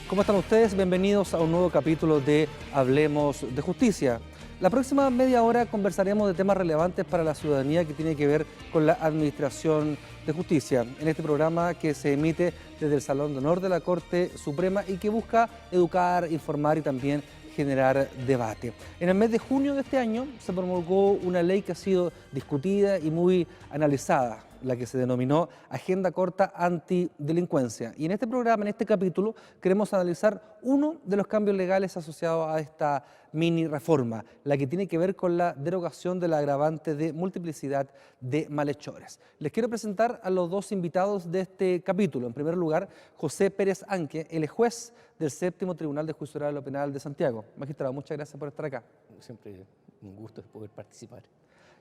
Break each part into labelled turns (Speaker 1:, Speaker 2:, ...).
Speaker 1: ¿Cómo están ustedes? Bienvenidos a un nuevo capítulo de Hablemos de Justicia. La próxima media hora conversaremos de temas relevantes para la ciudadanía que tiene que ver con la administración de justicia. En este programa que se emite desde el Salón de Honor de la Corte Suprema y que busca educar, informar y también generar debate. En el mes de junio de este año se promulgó una ley que ha sido discutida y muy analizada, la que se denominó Agenda Corta Antidelincuencia. Y en este programa, en este capítulo, queremos analizar uno de los cambios legales asociados a esta mini reforma, la que tiene que ver con la derogación de la agravante de multiplicidad de malhechores. Les quiero presentar a los dos invitados de este capítulo. En primer lugar, José Pérez Anque, él es juez del Séptimo Tribunal de Juicio Oral Penal de Santiago. Magistrado, muchas gracias por estar acá.
Speaker 2: Siempre un gusto poder participar.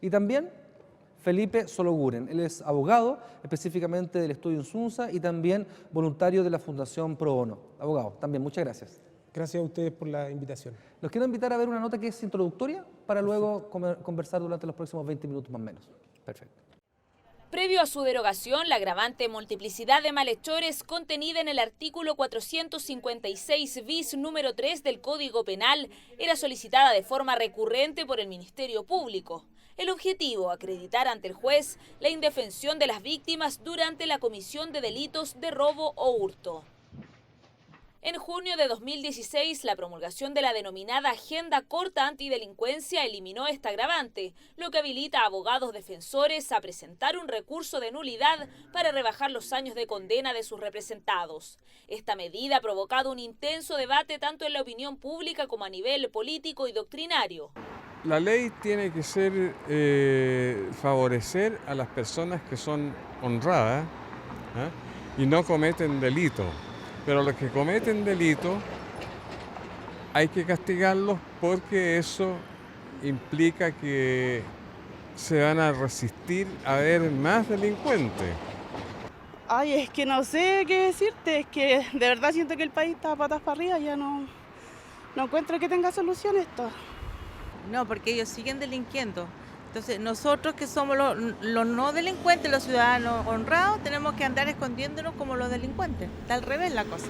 Speaker 1: Y también Felipe Sologuren, él es abogado, específicamente del Estudio Insunza y también voluntario de la Fundación Pro Bono. Abogado, también muchas gracias.
Speaker 3: Gracias a ustedes por la invitación.
Speaker 1: Los quiero invitar a ver una nota que es introductoria para luego conversar durante los próximos 20 minutos más o menos.
Speaker 2: Perfecto.
Speaker 4: Previo a su derogación, la agravante multiplicidad de malhechores contenida en el artículo 456 bis número 3 del Código Penal era solicitada de forma recurrente por el Ministerio Público. El objetivo, acreditar ante el juez la indefensión de las víctimas durante la comisión de delitos de robo o hurto. En junio de 2016, la promulgación de la denominada Agenda Corta Antidelincuencia eliminó esta agravante, lo que habilita a abogados defensores a presentar un recurso de nulidad para rebajar los años de condena de sus representados. Esta medida ha provocado un intenso debate tanto en la opinión pública como a nivel político y doctrinario.
Speaker 5: La ley tiene que ser favorecer a las personas que son honradas y no cometen delito. Pero los que cometen delito hay que castigarlos porque eso implica que se van a resistir a ver más delincuentes.
Speaker 6: Ay, es que no sé qué decirte, es que de verdad siento que el país está patas para arriba, ya no encuentro que tenga solución esto.
Speaker 7: No, porque ellos siguen delinquiendo. Entonces nosotros que somos los no delincuentes, los ciudadanos honrados, tenemos que andar escondiéndonos como los delincuentes. Está al revés la cosa,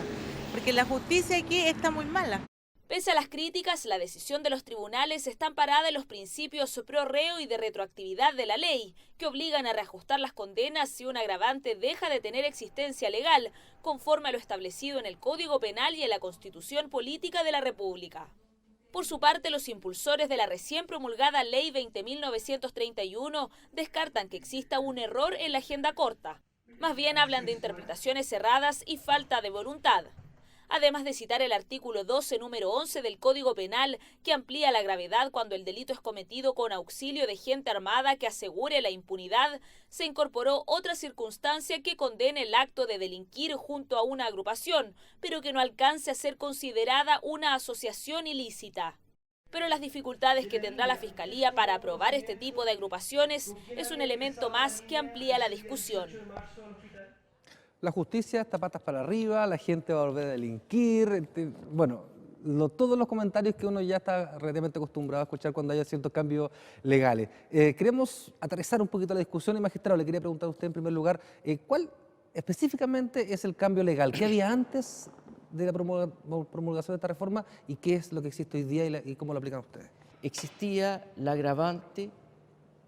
Speaker 7: porque la justicia aquí está muy mala.
Speaker 4: Pese a las críticas, la decisión de los tribunales está amparada en los principios pro reo y de retroactividad de la ley, que obligan a reajustar las condenas si un agravante deja de tener existencia legal, conforme a lo establecido en el Código Penal y en la Constitución Política de la República. Por su parte, los impulsores de la recién promulgada Ley 20.931 descartan que exista un error en la agenda corta. Más bien hablan de interpretaciones erradas y falta de voluntad. Además de citar el artículo 12, número 11 del Código Penal, que amplía la gravedad cuando el delito es cometido con auxilio de gente armada que asegure la impunidad, se incorporó otra circunstancia que condene el acto de delinquir junto a una agrupación, pero que no alcance a ser considerada una asociación ilícita. Pero las dificultades que tendrá la Fiscalía para aprobar este tipo de agrupaciones es un elemento más que amplía la discusión.
Speaker 1: La justicia está patas para arriba, la gente va a volver a delinquir, bueno, todos los comentarios que uno ya está relativamente acostumbrado a escuchar cuando haya ciertos cambios legales. Queremos aterrizar un poquito la discusión y, magistrado, le quería preguntar a usted en primer lugar, ¿cuál específicamente es el cambio legal? ¿Qué había antes de la promulgación de esta reforma y qué es lo que existe hoy día y cómo lo aplican ustedes?
Speaker 2: Existía la agravante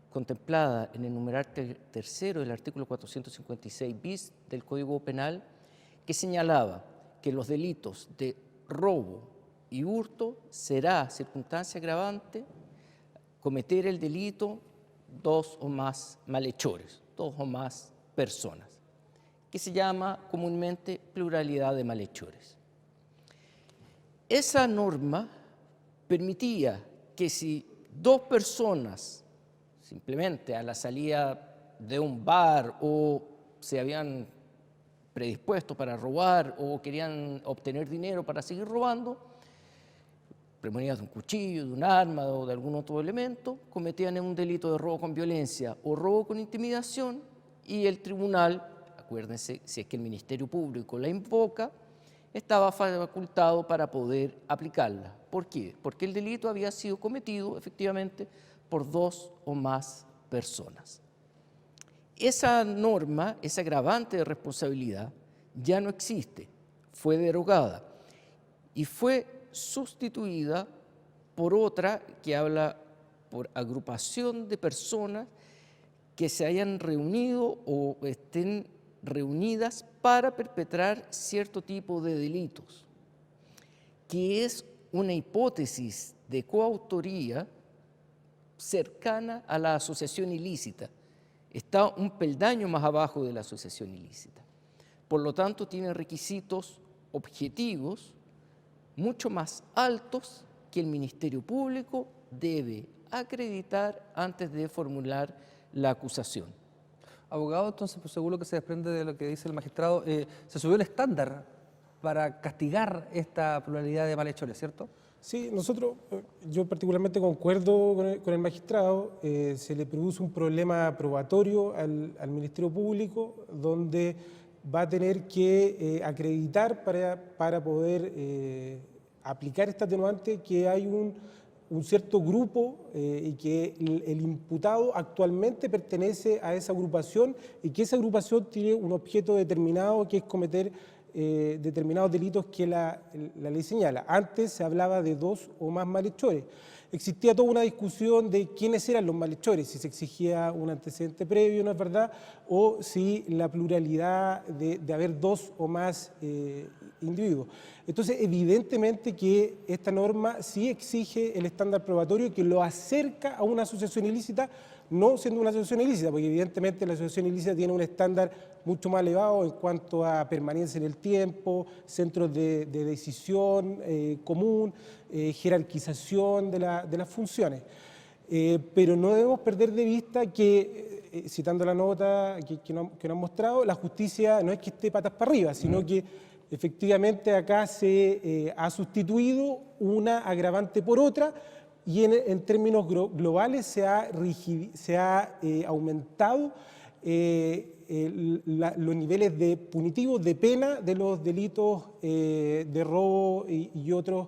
Speaker 2: contemplada en el numeral tercero del artículo 456 bis del Código Penal, que señalaba que los delitos de robo y hurto será circunstancia agravante cometer el delito dos o más malhechores, dos o más personas, que se llama comúnmente pluralidad de malhechores. Esa norma permitía que si dos personas simplemente a la salida de un bar o se habían predispuesto para robar o querían obtener dinero para seguir robando, premonidas de un cuchillo, de un arma o de algún otro elemento, cometían un delito de robo con violencia o robo con intimidación y el tribunal, acuérdense, si es que el Ministerio Público la invoca, estaba facultado para poder aplicarla. ¿Por qué? Porque el delito había sido cometido efectivamente por dos o más personas. Esa norma, ese agravante de responsabilidad, ya no existe, fue derogada. y fue sustituida por otra que habla por agrupación de personas que se hayan reunido o estén reunidas para perpetrar cierto tipo de delitos, que es una hipótesis de coautoría cercana a la asociación ilícita. Está un peldaño más abajo de la asociación ilícita. Por lo tanto, tiene requisitos objetivos mucho más altos que el Ministerio Público debe acreditar antes de formular la acusación.
Speaker 1: Abogado, entonces, pues, según lo que se desprende de lo que dice el magistrado, se subió el estándar para castigar esta pluralidad de malhechores, ¿cierto?
Speaker 3: Sí, yo particularmente concuerdo con el magistrado. Se le produce un problema probatorio al Ministerio Público, donde va a tener que acreditar para poder aplicar esta atenuante que hay un cierto grupo y que el imputado actualmente pertenece a esa agrupación y que esa agrupación tiene un objeto determinado, que es cometer determinados delitos que la ley señala. Antes se hablaba de 2 o más malhechores. Existía toda una discusión de quiénes eran los malhechores, si se exigía un antecedente previo, ¿no es verdad?, o si la pluralidad de haber 2 o más individuos. Entonces, evidentemente que esta norma sí exige el estándar probatorio que lo acerca a una asociación ilícita, no siendo una asociación ilícita, porque evidentemente la asociación ilícita tiene un estándar mucho más elevado en cuanto a permanencia en el tiempo, centros de decisión común, jerarquización de las funciones. Pero no debemos perder de vista que, citando la nota que nos han mostrado, la justicia no es que esté patas para arriba, sino que efectivamente acá se ha sustituido una agravante por otra, y en términos globales se ha aumentado los niveles punitivos de pena de los delitos de robo y otros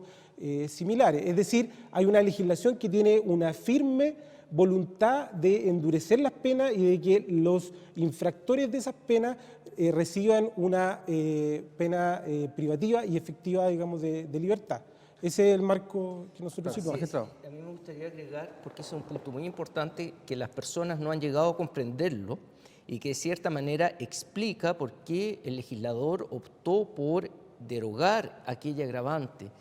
Speaker 3: similares. Es decir, hay una legislación que tiene una firme voluntad de endurecer las penas y de que los infractores de esas penas reciban una pena privativa y efectiva, digamos, de libertad. Ese es el marco que nosotros situamos.
Speaker 2: Magistrado. A mí me gustaría agregar, porque es un punto muy importante, que las personas no han llegado a comprenderlo y que de cierta manera explica por qué el legislador optó por derogar aquella agravante.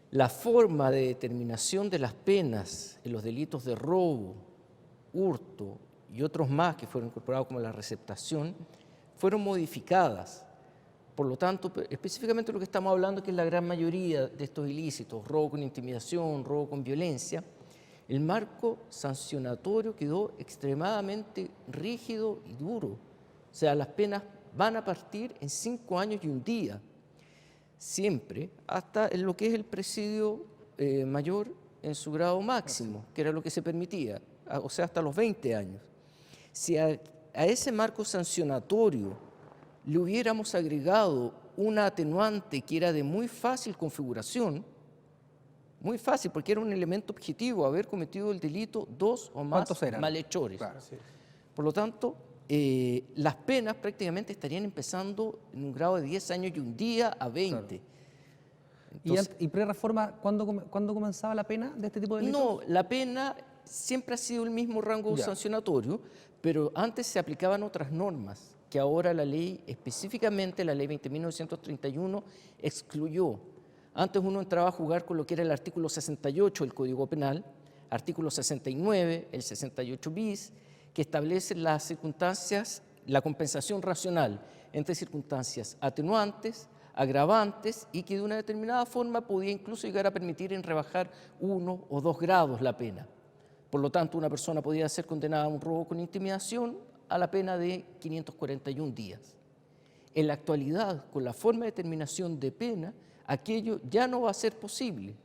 Speaker 2: La forma de determinación de las penas en los delitos de robo, hurto y otros más que fueron incorporados como la receptación, fueron modificadas. Por lo tanto, específicamente lo que estamos hablando, que es la gran mayoría de estos ilícitos, robo con intimidación, robo con violencia, el marco sancionatorio quedó extremadamente rígido y duro. O sea, las penas van a partir en 5 años y 1 día, siempre, hasta en lo que es el presidio mayor en su grado máximo, que era lo que se permitía, o sea, hasta los 20 años. Si a ese marco sancionatorio le hubiéramos agregado una atenuante que era de muy fácil configuración, muy fácil, porque era un elemento objetivo, haber cometido el delito 2 o más malhechores.
Speaker 1: Claro, sí.
Speaker 2: Por lo tanto, las penas prácticamente estarían empezando en un grado de 10 años y 1 día a 20.
Speaker 1: Claro.
Speaker 2: Entonces,
Speaker 1: ¿Y pre-reforma, cuándo comenzaba la pena de este tipo de delitos?
Speaker 2: no, la pena siempre ha sido el mismo rango sancionatorio, pero antes se aplicaban otras normas que ahora la ley, específicamente la ley 20.931, excluyó. Antes uno entraba a jugar con lo que era el artículo 68 del Código Penal, artículo 69, el 68 bis, que establece las circunstancias, la compensación racional entre circunstancias atenuantes, agravantes y que de una determinada forma podía incluso llegar a permitir en rebajar 1 o 2 grados la pena. Por lo tanto, una persona podía ser condenada a un robo con intimidación a la pena de 541 días. En la actualidad, con la forma de determinación de pena, aquello ya no va a ser posible.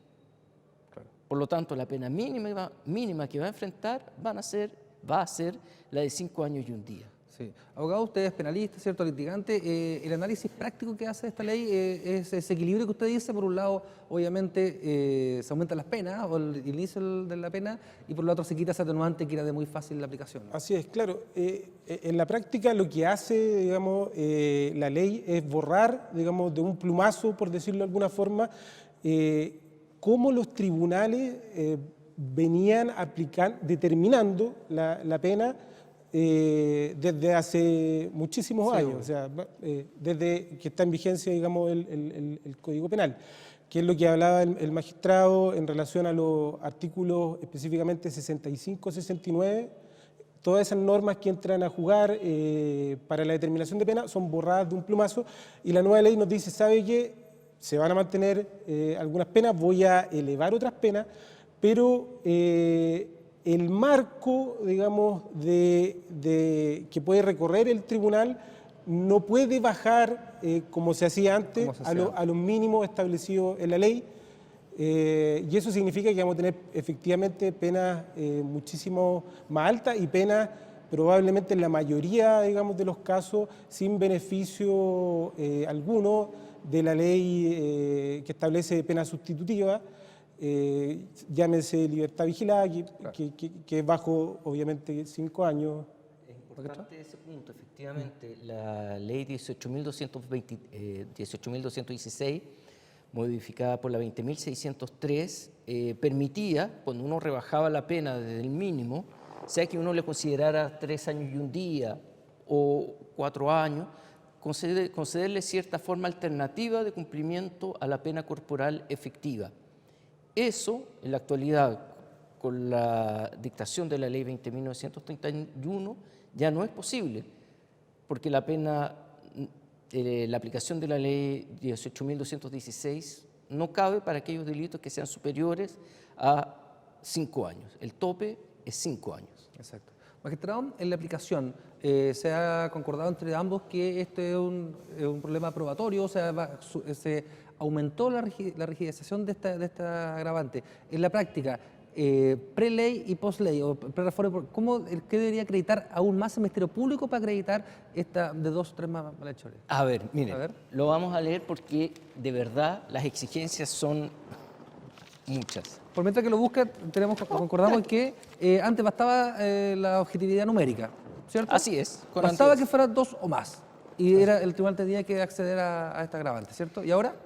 Speaker 2: Claro. Por lo tanto, la pena mínima que va a enfrentar va a ser la de 5 años y 1 día.
Speaker 1: Sí. Abogado, usted es penalista, ¿cierto? Litigante. El análisis práctico que hace esta ley es ese equilibrio que usted dice. Por un lado, obviamente, se aumentan las penas o el inicio de la pena, y por el otro se quita ese atenuante que era de muy fácil la aplicación, ¿no?
Speaker 3: Así es, claro. En la práctica lo que hace, digamos, la ley es borrar, digamos, de un plumazo, por decirlo de alguna forma, cómo los tribunales venían determinando la pena desde hace muchísimos años, o sea, desde que está en vigencia, digamos, el Código Penal, que es lo que hablaba el magistrado en relación a los artículos específicamente 65, 69. Todas esas normas que entran a jugar para la determinación de pena son borradas de un plumazo, y la nueva ley nos dice, ¿sabe qué? Se van a mantener algunas penas, voy a elevar otras penas, pero el marco, digamos, que puede recorrer el tribunal no puede bajar, como se hacía antes, a los mínimos establecidos en la ley, y eso significa que vamos a tener efectivamente penas muchísimo más altas y penas probablemente en la mayoría, digamos, de los casos sin beneficio alguno de la ley que establece pena sustitutiva. Llámese libertad vigilada, que es bajo, obviamente, 5 años.
Speaker 2: Es importante ese punto, efectivamente. La ley 18.216, modificada por la 20.603, permitía, cuando uno rebajaba la pena desde el mínimo, sea que uno le considerara 3 años y un día o 4 años, concederle cierta forma alternativa de cumplimiento a la pena corporal efectiva. Eso, en la actualidad, con la dictación de la ley 20.931, ya no es posible, porque la pena, la aplicación de la ley 18.216 no cabe para aquellos delitos que sean superiores a 5 años. El tope es 5 años.
Speaker 1: Exacto. Magistrado, en la aplicación se ha concordado entre ambos que este es un problema probatorio, o sea, se aumentó la rigidización de esta agravante. En la práctica, pre-ley y post-ley, o pre-reforma, ¿qué debería acreditar aún más el Ministerio Público para acreditar esta de 2 o 3 malhechores?
Speaker 2: A ver, miren, lo vamos a leer porque de verdad las exigencias son muchas.
Speaker 1: Por mientras que lo busca, concordamos que antes bastaba la objetividad numérica, ¿cierto?
Speaker 2: Así es.
Speaker 1: Bastaba que fuera 2 o más, y era el tribunal tenía que acceder a esta agravante, ¿cierto? ¿Y ahora?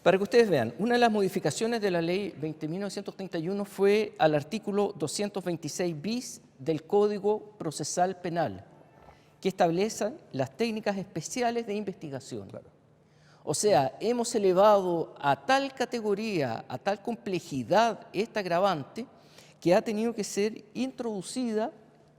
Speaker 2: Para que ustedes vean, una de las modificaciones de la ley 20.931 fue al artículo 226 bis del Código Procesal Penal, que establece las técnicas especiales de investigación. Claro. O sea, hemos elevado a tal categoría, a tal complejidad esta agravante, que ha tenido que ser introducida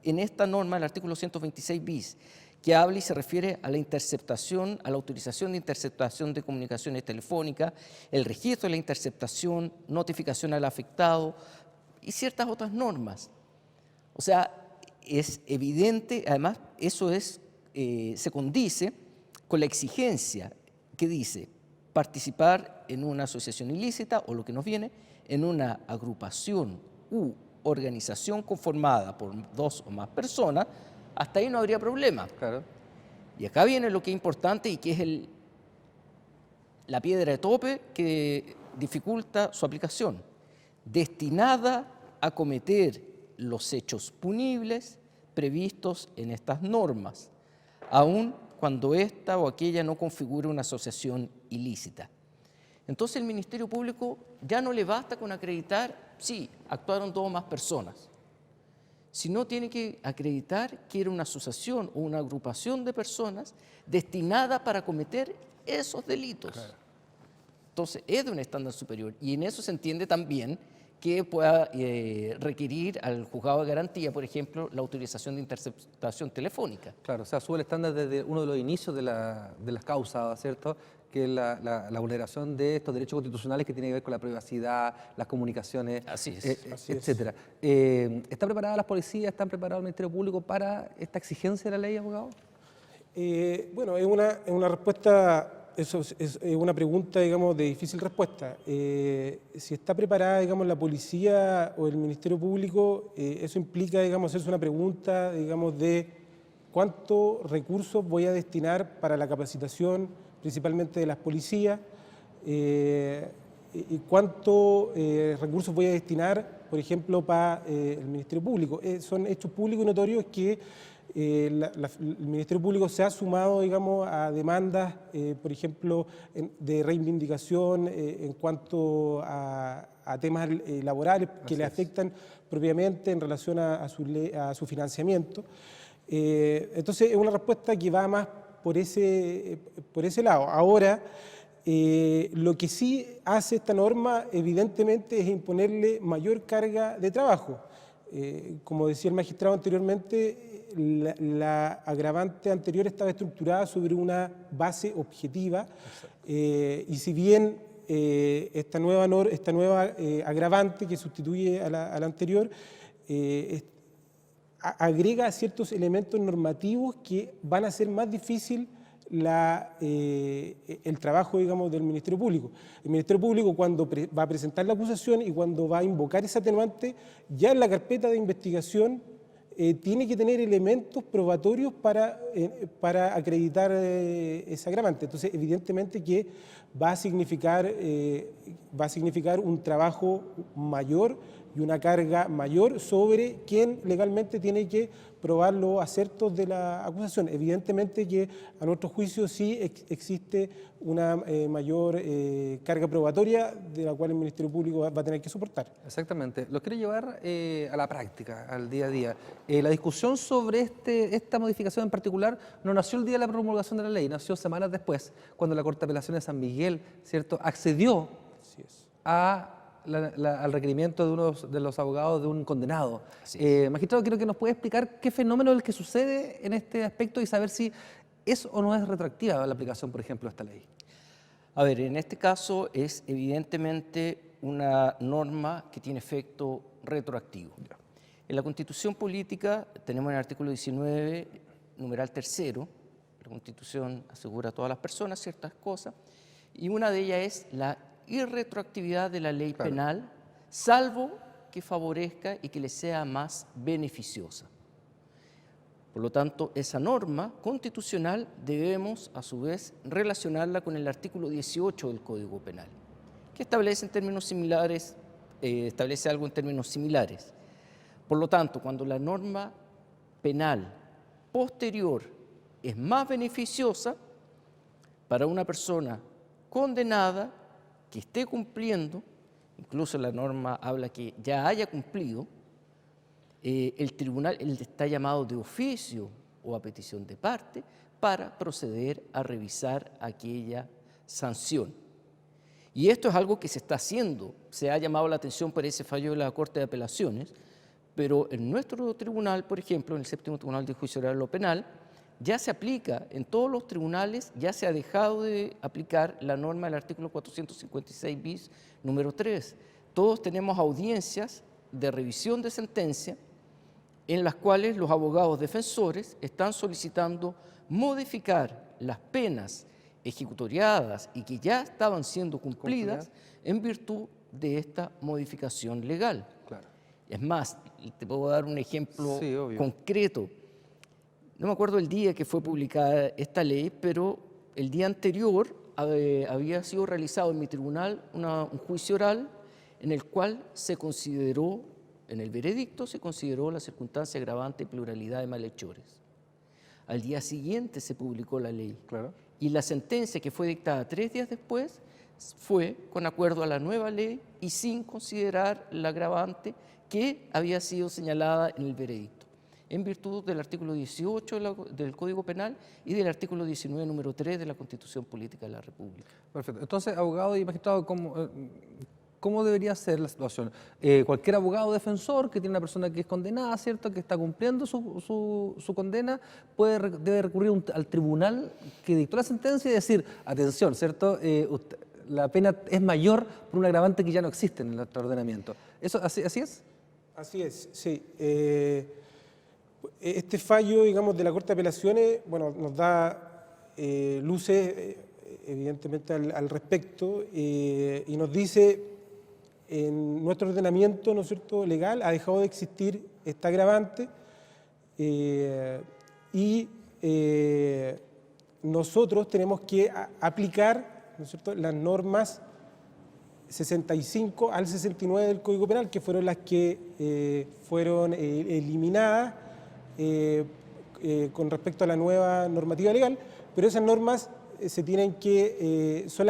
Speaker 2: en esta norma, el artículo 126 bis, que habla y se refiere a la interceptación, a la autorización de interceptación de comunicaciones telefónicas, el registro de la interceptación, notificación al afectado y ciertas otras normas. O sea, es evidente, además, eso se condice con la exigencia que dice participar en una asociación ilícita o lo que nos viene, en una agrupación u organización conformada por 2 o más personas. Hasta ahí no habría problema.
Speaker 1: Claro.
Speaker 2: Y acá viene lo que es importante y que es la piedra de tope que dificulta su aplicación. Destinada a cometer los hechos punibles previstos en estas normas, aun cuando esta o aquella no configure una asociación ilícita. Entonces el Ministerio Público ya no le basta con acreditar, sí, actuaron 2 o más personas, sino tiene que acreditar que era una asociación o una agrupación de personas destinada para cometer esos delitos. Claro. Entonces, es de un estándar superior, y en eso se entiende también que pueda requerir al juzgado de garantía, por ejemplo, la autorización de interceptación telefónica.
Speaker 1: Claro, o sea, sube el estándar desde uno de los inicios de las causas, ¿cierto?, que es la vulneración de estos derechos constitucionales que tienen que ver con la privacidad, las comunicaciones, etcétera. ¿Están preparadas las policías, están preparados el Ministerio Público para esta exigencia de la ley, abogado?
Speaker 3: Bueno, es una respuesta, es una pregunta, digamos, de difícil respuesta. Si está preparada, digamos, la policía o el Ministerio Público, eso implica, digamos, hacerse una pregunta, digamos, de cuántos recursos voy a destinar para la capacitación, principalmente de las policías, y cuántos recursos voy a destinar, por ejemplo, para el Ministerio Público. Son hechos públicos y notorios que el Ministerio Público se ha sumado, digamos, a demandas, por ejemplo, de reivindicación en cuanto a temas laborales que le afectan propiamente en relación a su financiamiento. Entonces, es una respuesta que va más por ese lado. Ahora, lo que sí hace esta norma, evidentemente, es imponerle mayor carga de trabajo. Como decía el magistrado anteriormente, la agravante anterior estaba estructurada sobre una base objetiva, y si bien esta nueva agravante que sustituye a la anterior agrega ciertos elementos normativos que van a hacer más difícil el trabajo, digamos, del Ministerio Público. El Ministerio Público, cuando va a presentar la acusación y cuando va a invocar ese atenuante, ya en la carpeta de investigación tiene que tener elementos probatorios para acreditar ese agravante. Entonces, evidentemente que va a significar un trabajo mayor y una carga mayor sobre quien legalmente tiene que probar los acertos de la acusación. Evidentemente que a nuestro juicio sí existe una mayor carga probatoria de la cual el Ministerio Público va a tener que soportar.
Speaker 1: Exactamente. Lo quiero llevar a la práctica, al día a día. La discusión sobre esta modificación en particular no nació el día de la promulgación de la ley, nació semanas después, cuando la Corte de Apelaciones de San Miguel, ¿cierto?, accedió al requerimiento de uno de los abogados de un condenado. Magistrado, quiero que nos pueda explicar qué fenómeno es el que sucede en este aspecto y saber si es o no es retroactiva la aplicación, por ejemplo, de esta ley.
Speaker 2: A ver, en este caso es evidentemente una norma que tiene efecto retroactivo. En la Constitución Política tenemos en el artículo 19, numeral tercero, la Constitución asegura a todas las personas ciertas cosas, y una de ellas es la irretroactividad de la ley penal, salvo que favorezca y que le sea más beneficiosa. Por lo tanto, esa norma constitucional debemos, a su vez, relacionarla con el artículo 18 del Código Penal, que establece algo en términos similares. Por lo tanto, cuando la norma penal posterior es más beneficiosa para una persona condenada que esté cumpliendo, incluso la norma habla que ya haya cumplido, el tribunal está llamado de oficio o a petición de parte para proceder a revisar aquella sanción. Y esto es algo que se está haciendo. Se ha llamado la atención por ese fallo de la Corte de Apelaciones, pero en nuestro tribunal, por ejemplo, en el Séptimo Tribunal de Juicio Oral o Penal, ya se aplica, en todos los tribunales ya se ha dejado de aplicar la norma del artículo 456 bis, número 3. Todos tenemos audiencias de revisión de sentencia en las cuales los abogados defensores están solicitando modificar las penas ejecutoriadas y que ya estaban siendo cumplidas en virtud de esta modificación legal.
Speaker 1: Claro.
Speaker 2: Es más, te puedo dar un ejemplo concreto. No me acuerdo el día que fue publicada esta ley, pero el día anterior había sido realizado en mi tribunal un juicio oral en el cual se consideró, en el veredicto se consideró la circunstancia agravante y pluralidad de malhechores. Al día siguiente se publicó la ley.
Speaker 1: Claro.
Speaker 2: Y la sentencia que fue dictada 3 días después fue con acuerdo a la nueva ley y sin considerar la agravante que había sido señalada en el veredicto, en virtud del artículo 18 del Código Penal y del artículo 19, número 3 de la Constitución Política de la República.
Speaker 1: Perfecto. Entonces, abogado y magistrado, ¿cómo debería ser la situación? Cualquier abogado defensor que tiene una persona que es condenada, ¿cierto?, que está cumpliendo su condena, debe recurrir al tribunal que dictó la sentencia y decir, atención, ¿cierto?, la pena es mayor por un agravante que ya no existe en el ordenamiento. ¿Así es?
Speaker 3: Así es, sí. Este fallo, digamos, de la Corte de Apelaciones, bueno, nos da luces, evidentemente, al respecto, y nos dice, en nuestro ordenamiento, ¿no es cierto?, legal, ha dejado de existir esta agravante, y nosotros tenemos que aplicar, ¿no es cierto?, las normas 65 al 69 del Código Penal, que fueron las que fueron eliminadas con respecto a la nueva normativa legal, pero esas normas se tienen que, son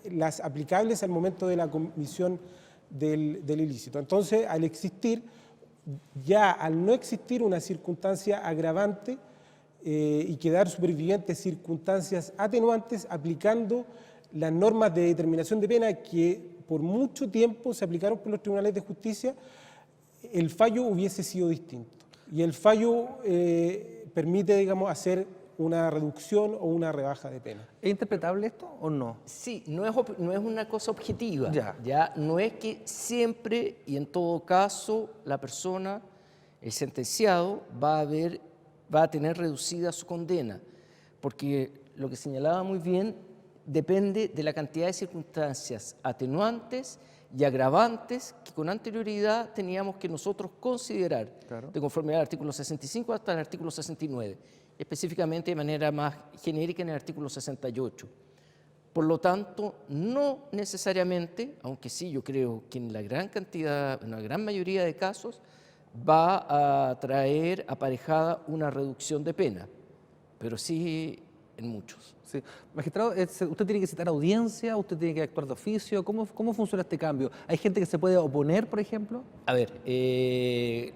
Speaker 3: las aplicables al momento de la comisión del ilícito. Entonces, al no existir una circunstancia agravante y quedar supervivientes circunstancias atenuantes, aplicando las normas de determinación de pena que por mucho tiempo se aplicaron por los tribunales de justicia, el fallo hubiese sido distinto. Y el fallo permite, digamos, hacer una reducción o una rebaja de pena.
Speaker 1: ¿Es interpretable esto o no?
Speaker 2: Sí, no es una cosa objetiva.
Speaker 1: Ya.
Speaker 2: No es que siempre y en todo caso la persona, el sentenciado, va a tener reducida su condena, porque lo que señalaba muy bien depende de la cantidad de circunstancias atenuantes y agravantes que con anterioridad teníamos que nosotros considerar,
Speaker 1: claro,
Speaker 2: de conformidad al artículo 65 hasta el artículo 69, específicamente de manera más genérica en el artículo 68. Por lo tanto, no necesariamente, aunque sí yo creo que en la gran cantidad, en la gran mayoría de casos, va a traer aparejada una reducción de pena, pero sí en muchos.
Speaker 1: Sí. Magistrado, ¿usted tiene que citar audiencia? ¿Usted tiene que actuar de oficio? ¿Cómo funciona este cambio? ¿Hay gente que se puede oponer, por ejemplo?
Speaker 2: A ver, ¿de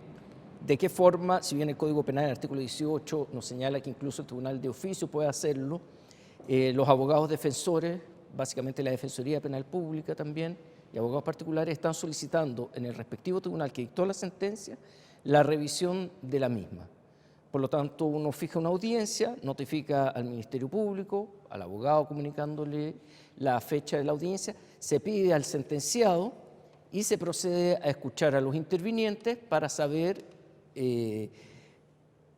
Speaker 2: qué forma? Si bien el Código Penal, el artículo 18, nos señala que incluso el tribunal de oficio puede hacerlo, los abogados defensores, básicamente la Defensoría Penal Pública también, y abogados particulares están solicitando en el respectivo tribunal que dictó la sentencia la revisión de la misma. Por lo tanto, uno fija una audiencia, notifica al Ministerio Público, al abogado comunicándole la fecha de la audiencia, se pide al sentenciado y se procede a escuchar a los intervinientes para saber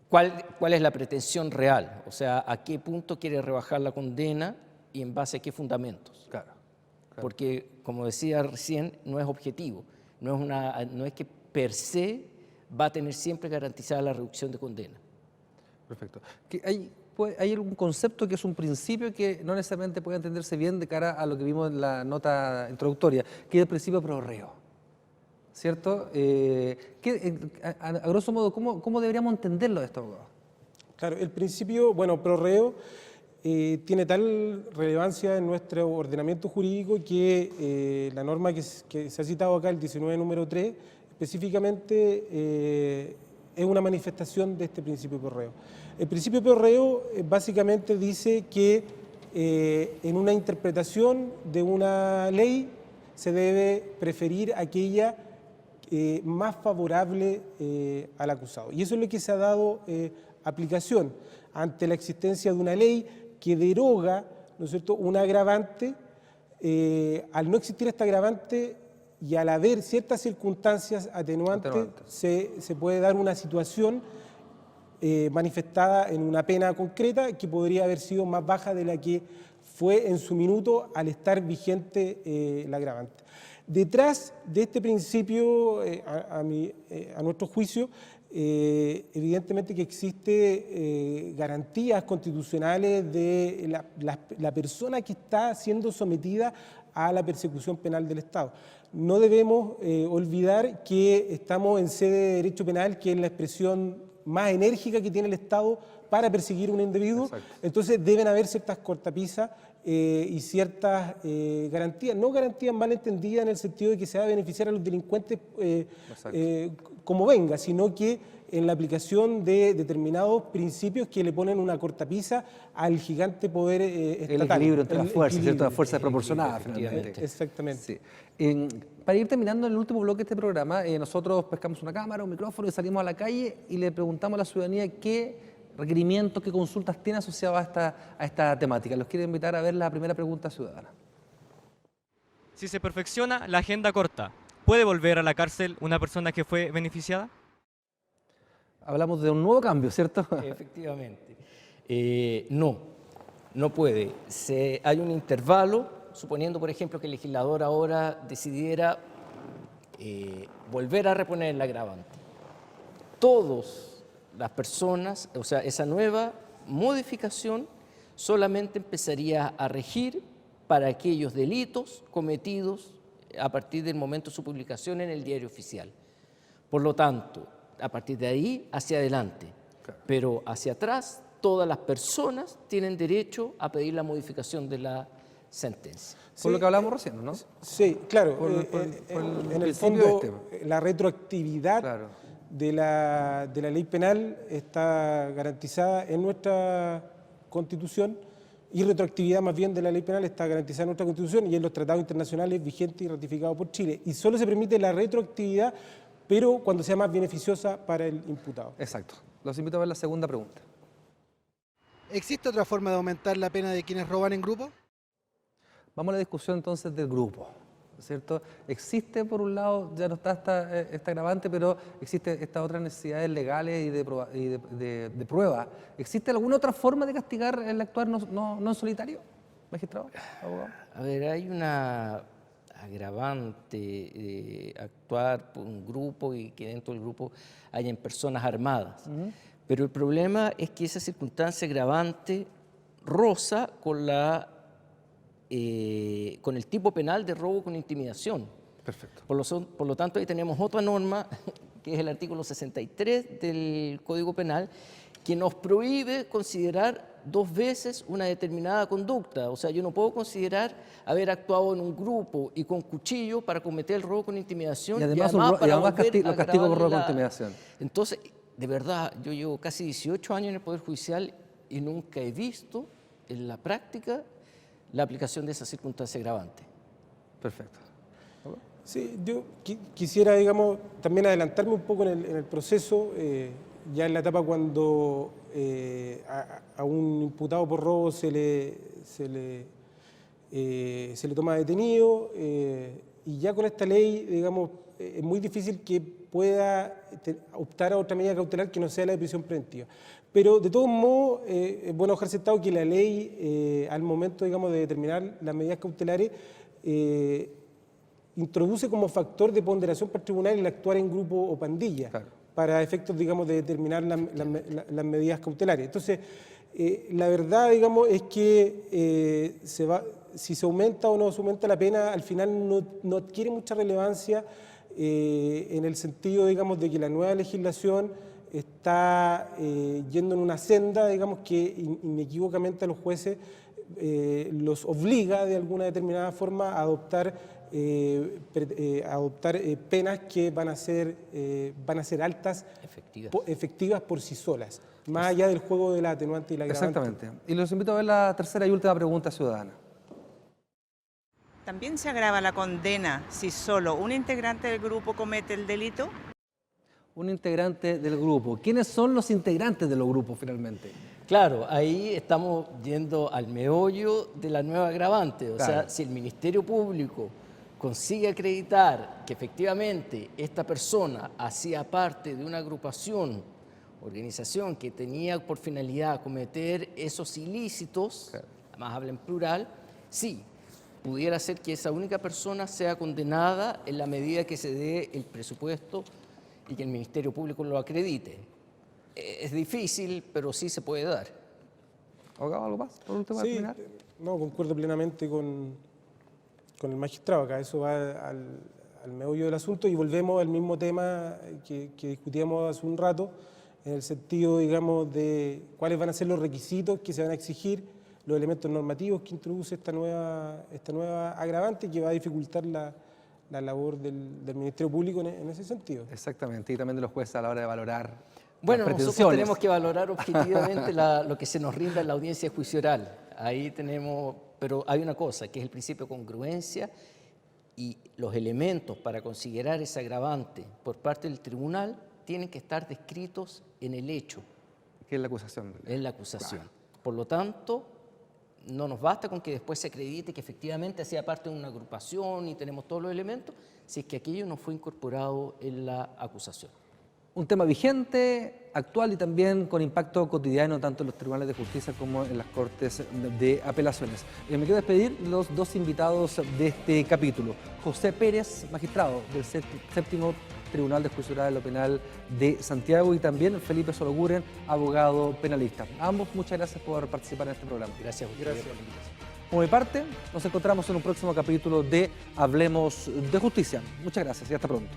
Speaker 2: cuál es la pretensión real, o sea, a qué punto quiere rebajar la condena y en base a qué fundamentos.
Speaker 1: Claro.
Speaker 2: Porque, como decía recién, no es objetivo, no es que per se va a tener siempre garantizada la reducción de condena.
Speaker 1: Perfecto. ¿Hay algún concepto que es un principio que no necesariamente puede entenderse bien de cara a lo que vimos en la nota introductoria, que es el principio pro reo? ¿Cierto? A grosso modo, ¿cómo deberíamos entenderlo esto, abogado?
Speaker 3: Claro, el principio, pro reo, tiene tal relevancia en nuestro ordenamiento jurídico que la norma que se ha citado acá, el 19 número 3, específicamente es una manifestación de este principio pro reo. El principio pro reo básicamente dice que en una interpretación de una ley se debe preferir aquella más favorable al acusado. Y eso es lo que se ha dado aplicación ante la existencia de una ley que deroga, ¿no es cierto?, un agravante. Al no existir este agravante y al haber ciertas circunstancias atenuantes, se puede dar una situación manifestada en una pena concreta que podría haber sido más baja de la que fue en su minuto al estar vigente el agravante. Detrás de este principio, a nuestro juicio, evidentemente que existe garantías constitucionales de la persona que está siendo sometida a la persecución penal del Estado. No debemos olvidar que estamos en sede de derecho penal, que es la expresión más enérgica que tiene el Estado para perseguir a un individuo. Exacto. Entonces deben haber ciertas cortapisas y ciertas garantías, no garantías mal entendidas en el sentido de que se va a beneficiar a los delincuentes como venga, sino que en la aplicación de determinados principios que le ponen una cortapisa al gigante poder estatal.
Speaker 1: El equilibrio entre las fuerzas, ¿cierto? Las fuerzas proporcionadas,
Speaker 3: finalmente. Exactamente.
Speaker 1: Sí. Para ir terminando en el último bloque de este programa, nosotros pescamos una cámara, un micrófono y salimos a la calle y le preguntamos a la ciudadanía qué requerimientos, qué consultas tiene asociadas a esta temática. Los quiero invitar a ver la primera pregunta ciudadana.
Speaker 8: Si se perfecciona la agenda corta, ¿puede volver a la cárcel una persona que fue beneficiada?
Speaker 1: Hablamos de un nuevo cambio, ¿cierto?
Speaker 2: Efectivamente. No puede. Hay un intervalo, suponiendo, por ejemplo, que el legislador ahora decidiera volver a reponer el agravante. Todos las personas, o sea, esa nueva modificación solamente empezaría a regir para aquellos delitos cometidos a partir del momento de su publicación en el diario oficial. Por lo tanto, a partir de ahí hacia adelante, pero hacia atrás, todas las personas tienen derecho a pedir la modificación de la sentencia.
Speaker 1: Por lo que hablamos recién, ¿no?
Speaker 3: Sí, claro.
Speaker 1: Por el
Speaker 3: En el
Speaker 1: principio
Speaker 3: fondo, la retroactividad
Speaker 1: Claro.
Speaker 3: de la ley penal está garantizada en nuestra Constitución, y retroactividad más bien de la ley penal está garantizada en nuestra Constitución y en los tratados internacionales vigentes y ratificados por Chile. Y solo se permite la retroactividad, pero cuando sea más beneficiosa para el imputado.
Speaker 1: Exacto. Los invito a ver la segunda pregunta.
Speaker 9: ¿Existe otra forma de aumentar la pena de quienes roban en grupo?
Speaker 1: Vamos a la discusión entonces del grupo, ¿cierto? Existe, por un lado, ya no está esta agravante, pero existe estas otras necesidades legales y de prueba. ¿Existe alguna otra forma de castigar el actuar no en solitario, magistrado, abogado?
Speaker 2: A ver, hay una agravante de actuar por un grupo y que dentro del grupo hayan personas armadas. Pero el problema es que esa circunstancia agravante roza con el tipo penal de robo con intimidación.
Speaker 1: Perfecto.
Speaker 2: Por lo tanto, ahí tenemos otra norma, que es el artículo 63 del Código Penal, que nos prohíbe considerar dos veces una determinada conducta. O sea, yo no puedo considerar haber actuado en un grupo y con cuchillo para cometer el robo con intimidación
Speaker 1: Y además
Speaker 2: para
Speaker 1: los castigo por robo con
Speaker 2: agravarle
Speaker 1: intimidación.
Speaker 2: Entonces, de verdad, yo llevo casi 18 años en el Poder Judicial y nunca he visto en la práctica la aplicación de esa circunstancia agravante.
Speaker 1: Perfecto.
Speaker 3: Sí, yo quisiera, digamos, también adelantarme un poco en el proceso, ya en la etapa cuando a un imputado por robo se le toma detenido, y ya con esta ley, digamos, es muy difícil que pueda optar a otra medida cautelar que no sea la de prisión preventiva. Pero de todos modos, es bueno dejar sentado que la ley, al momento, digamos, de determinar las medidas cautelares, introduce como factor de ponderación para el tribunal el actuar en grupo o pandilla, claro, para efectos, digamos, de determinar las medidas cautelares. Entonces, la verdad, digamos, es que si se aumenta o no se aumenta la pena, al final no adquiere mucha relevancia, en el sentido, digamos, de que la nueva legislación está yendo en una senda, digamos, que inequívocamente a los jueces los obliga de alguna determinada forma a adoptar penas que van a ser altas, efectivas por sí solas, más allá del juego de la atenuante y la agravante.
Speaker 1: Exactamente. Y los invito a ver la tercera y última pregunta ciudadana.
Speaker 10: ¿También se agrava la condena si solo un integrante del grupo comete el delito?
Speaker 1: Un integrante del grupo. ¿Quiénes son los integrantes de los grupos finalmente?
Speaker 2: Claro, ahí estamos yendo al meollo de la nueva agravante. O sea, si el Ministerio Público consigue acreditar que efectivamente esta persona hacía parte de una agrupación, organización que tenía por finalidad cometer esos ilícitos, además habla en plural, sí, pudiera ser que esa única persona sea condenada en la medida que se dé el presupuesto y que el Ministerio Público lo acredite. Es difícil, pero sí se puede dar.
Speaker 1: ¿Abogado, algo más por último?
Speaker 3: Sí, no, concuerdo plenamente con el magistrado. Acá eso va al meollo del asunto y volvemos al mismo tema que discutíamos hace un rato, en el sentido, digamos, de cuáles van a ser los requisitos que se van a exigir, los elementos normativos que introduce esta nueva agravante, que va a dificultar la labor del Ministerio Público en ese sentido.
Speaker 1: Exactamente, y también de los jueces a la hora de valorar.
Speaker 2: Bueno, nosotros tenemos que valorar objetivamente lo que se nos rinda en la audiencia de juicio oral. Ahí tenemos, pero hay una cosa, que es el principio de congruencia, y los elementos para considerar ese agravante por parte del tribunal tienen que estar descritos en el hecho.
Speaker 1: Que es la acusación.
Speaker 2: En la acusación.
Speaker 1: Claro.
Speaker 2: Por lo tanto, no nos basta con que después se acredite que efectivamente hacía parte de una agrupación y tenemos todos los elementos, si es que aquello no fue incorporado en la acusación.
Speaker 1: Un tema vigente, actual y también con impacto cotidiano tanto en los tribunales de justicia como en las cortes de apelaciones. Me quiero despedir los dos invitados de este capítulo. José Pérez, magistrado del séptimo Tribunal de Juicio Oral de lo Penal de Santiago, y también Felipe Sologuren, abogado penalista. A ambos, muchas gracias por participar en este programa.
Speaker 2: Gracias a ustedes por la invitación.
Speaker 1: Por mi parte, nos encontramos en un próximo capítulo de Hablemos de Justicia. Muchas gracias y hasta pronto.